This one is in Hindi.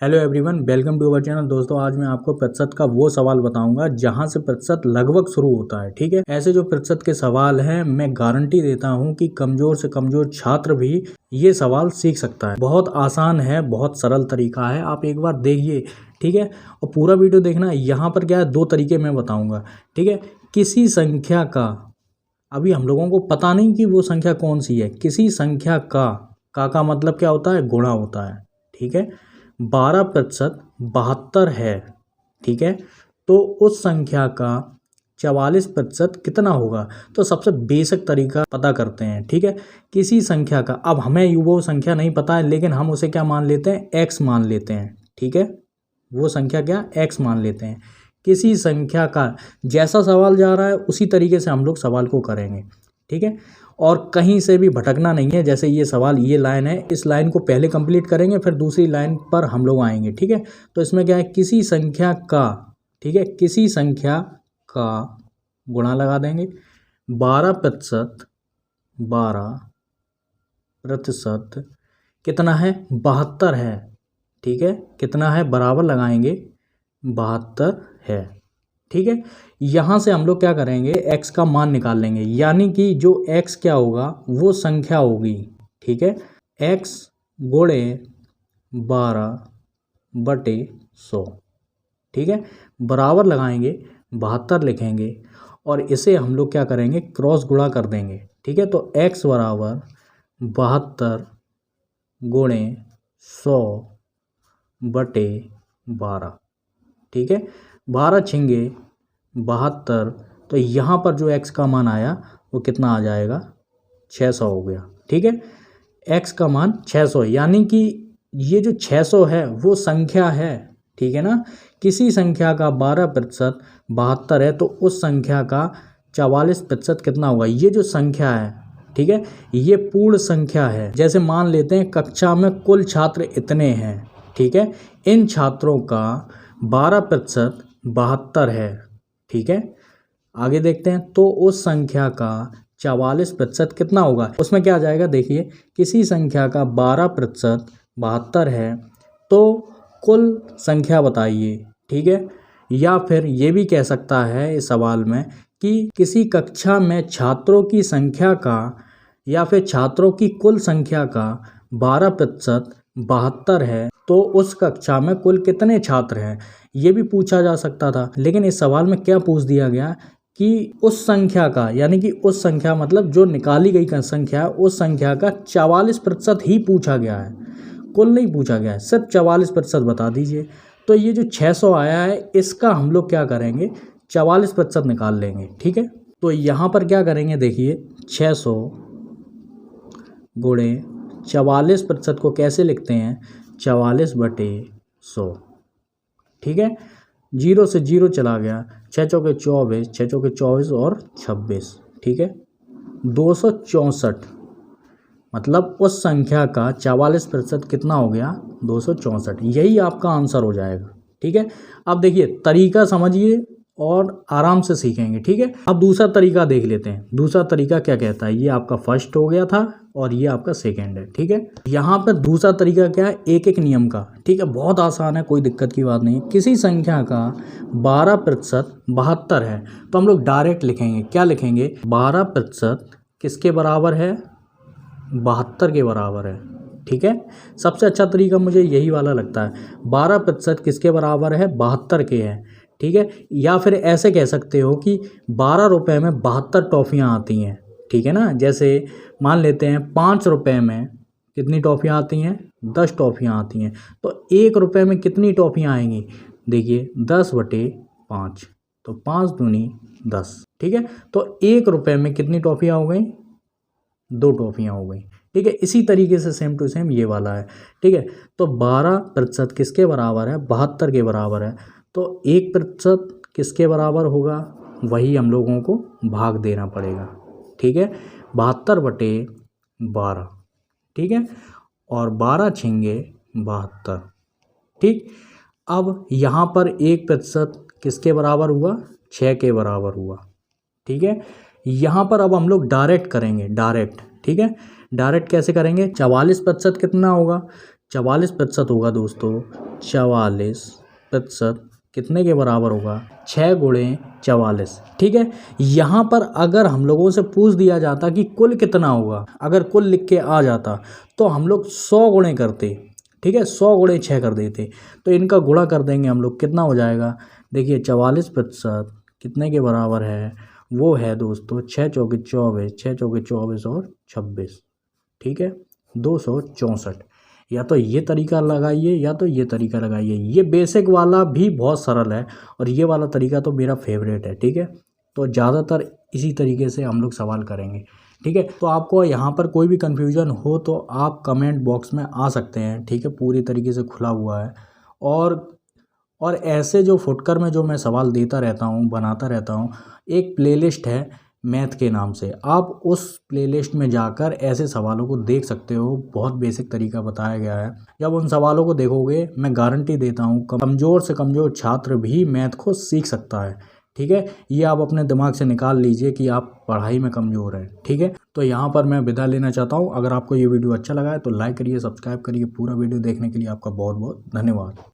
Hello everyone, welcome to our channel. दोस्तों, आज मैं आपको प्रतिशत का वो सवाल बताऊंगा जहां से प्रतिशत लगभग शुरू होता है। ठीक है, ऐसे जो प्रतिशत के सवाल हैं, मैं गारंटी देता हूं कि कमजोर से कमजोर छात्र भी ये सवाल सीख सकता है। बहुत आसान है, बहुत सरल तरीका है, आप एक बार देखिए। ठीक है, और पूरा वीडियो देखना। यहाँ पर क्या है, दो तरीके मैं बताऊँगा। ठीक है, किसी संख्या का, अभी हम लोगों को पता नहीं कि वो संख्या कौन सी है, किसी संख्या का मतलब क्या होता है, गुणा होता है। ठीक है, 12% 72 है। ठीक है, तो उस संख्या का 44% कितना होगा। तो सबसे बेसिक तरीका पता करते हैं। ठीक है, किसी संख्या का, अब हमें वो संख्या नहीं पता है, लेकिन हम उसे क्या मान लेते हैं, x मान लेते हैं। ठीक है, वो संख्या क्या, x मान लेते हैं। किसी संख्या का, जैसा सवाल जा रहा है उसी तरीके से हम लोग सवाल को करेंगे। ठीक है, और कहीं से भी भटकना नहीं है। जैसे ये सवाल, ये लाइन है, इस लाइन को पहले कंप्लीट करेंगे, फिर दूसरी लाइन पर हम लोग आएंगे। ठीक है, तो इसमें क्या है, किसी संख्या का, ठीक है, किसी संख्या का गुणा लगा देंगे। 12% कितना है, 72 है। ठीक है, कितना है, बराबर लगाएंगे, 72 है। ठीक है, यहाँ से हम लोग क्या करेंगे, x का मान निकाल लेंगे, यानी कि जो x क्या होगा वो संख्या होगी। ठीक है, x गुणे 12/100। ठीक है, बराबर लगाएंगे, 72 लिखेंगे, और इसे हम लोग क्या करेंगे, क्रॉस गुणा कर देंगे। ठीक है, तो x बराबर 72 गुणे 100/12। ठीक है, 12 छिंगे 72, तो यहाँ पर जो x का मान आया वो कितना आ जाएगा, 600 हो गया। ठीक है, x का मान 600, यानी कि ये जो 600 है वो संख्या है। ठीक है ना, किसी संख्या का 12% 72 है, तो उस संख्या का 44% कितना होगा, ये जो संख्या है। ठीक है, ये पूर्ण संख्या है। जैसे मान लेते हैं कक्षा में कुल छात्र इतने हैं। ठीक है, इन छात्रों का 12% 72 है। ठीक है, आगे देखते हैं, तो उस संख्या का 44% कितना होगा। उसमें क्या आ जाएगा, देखिए, किसी संख्या का 12% 72 है, तो कुल संख्या बताइए। ठीक है, या फिर ये भी कह सकता है इस सवाल में कि किसी कक्षा में छात्रों की संख्या का, या फिर छात्रों की कुल संख्या का 12% 72 है, तो उस कक्षा में कुल कितने छात्र हैं, ये भी पूछा जा सकता था। लेकिन इस सवाल में क्या पूछ दिया गया कि उस संख्या का, यानी कि उस संख्या मतलब जो निकाली गई संख्या, उस संख्या का 44% ही पूछा गया है, कुल नहीं पूछा गया है, सिर्फ 44% बता दीजिए। तो ये जो 600 आया है, इसका हम लोग क्या करेंगे, 44% निकाल लेंगे। ठीक है, तो यहाँ पर क्या करेंगे, देखिए, 600 गुणे 44% को कैसे लिखते हैं, 44/100। ठीक है, 0 से 0 चला गया, 6 चौके 24, 6 चौके 24 और 26। ठीक है, 264, मतलब उस संख्या का 44% कितना हो गया, 264। यही आपका आंसर हो जाएगा। ठीक है, अब देखिए, तरीका समझिए और आराम से सीखेंगे। ठीक है, अब दूसरा तरीका देख लेते हैं। दूसरा तरीका क्या कहता है, ये आपका फर्स्ट हो गया था और ये आपका सेकंड है। ठीक है, यहाँ पर दूसरा तरीका क्या है, एक एक नियम का। ठीक है, बहुत आसान है, कोई दिक्कत की बात नहीं। किसी संख्या का 12% 72 है, तो हम लोग डायरेक्ट लिखेंगे। क्या लिखेंगे, 12% किसके बराबर है, 72 के बराबर है। ठीक है, सबसे अच्छा तरीका मुझे यही वाला लगता है। 12% किसके बराबर है, 72 के है। ठीक है, या फिर ऐसे कह सकते हो कि 12 रुपये में 72 टॉफ़ियाँ आती हैं। ठीक है ना, जैसे मान लेते हैं 5 रुपये में कितनी टॉफ़ियाँ आती हैं, 10 टॉफ़ियाँ आती हैं। तो 1 रुपये में कितनी टॉफ़ियाँ आएंगी, देखिए, 10/5, तो 5 दूनी 10। ठीक है, तो 1 रुपये में कितनी टॉफ़ियाँ हो गई, 2 टॉफ़ियाँ हो गई। ठीक है, इसी तरीके से सेम टू सेम ये वाला है। ठीक है, तो 12% किसके बराबर है, 72 के बराबर है, तो 1% किसके बराबर होगा, वही हम लोगों को भाग देना पड़ेगा। ठीक है, 72/12। ठीक है, और 12 छिंगे 72। ठीक, अब यहाँ पर 1% किसके बराबर हुआ, 6 के बराबर हुआ। ठीक है, यहाँ पर अब हम लोग डायरेक्ट करेंगे, डायरेक्ट। ठीक है, डायरेक्ट कैसे करेंगे, 44% कितना होगा, 44% होगा दोस्तों, 44% कितने के बराबर होगा, 6 गुणे 44। ठीक है, यहाँ पर अगर हम लोगों से पूछ दिया जाता कि कुल कितना होगा, अगर कुल लिख के आ जाता तो हम लोग 100 गुणे करते। ठीक है, 100 गुणे 6 कर देते। तो इनका गुणा कर देंगे हम लोग, कितना हो जाएगा, देखिए 44% कितने के बराबर है, वो है दोस्तों 6 चौके 24, 6 चौके 24 और 26। ठीक है, 264। या तो ये तरीका लगाइए या तो ये तरीका लगाइए। ये बेसिक वाला भी बहुत सरल है और ये वाला तरीका तो मेरा फेवरेट है। ठीक है, तो ज़्यादातर इसी तरीके से हम लोग सवाल करेंगे। ठीक है, तो आपको यहाँ पर कोई भी कन्फ्यूजन हो तो आप कमेंट बॉक्स में आ सकते हैं। ठीक है, पूरी तरीके से खुला हुआ है। और ऐसे जो फुटकर में जो मैं सवाल देता रहता हूँ, बनाता रहता हूँ, एक प्लेलिस्ट है मैथ के नाम से, आप उस प्लेलिस्ट में जाकर ऐसे सवालों को देख सकते हो। बहुत बेसिक तरीका बताया गया है। जब उन सवालों को देखोगे, मैं गारंटी देता हूँ कमज़ोर से कमज़ोर छात्र भी मैथ को सीख सकता है। ठीक है, ये आप अपने दिमाग से निकाल लीजिए कि आप पढ़ाई में कमज़ोर हैं। ठीक है, तो यहाँ पर मैं विदा लेना चाहता हूँ। अगर आपको ये वीडियो अच्छा लगा है तो लाइक करिए, सब्सक्राइब करिए। पूरा वीडियो देखने के लिए आपका बहुत बहुत धन्यवाद।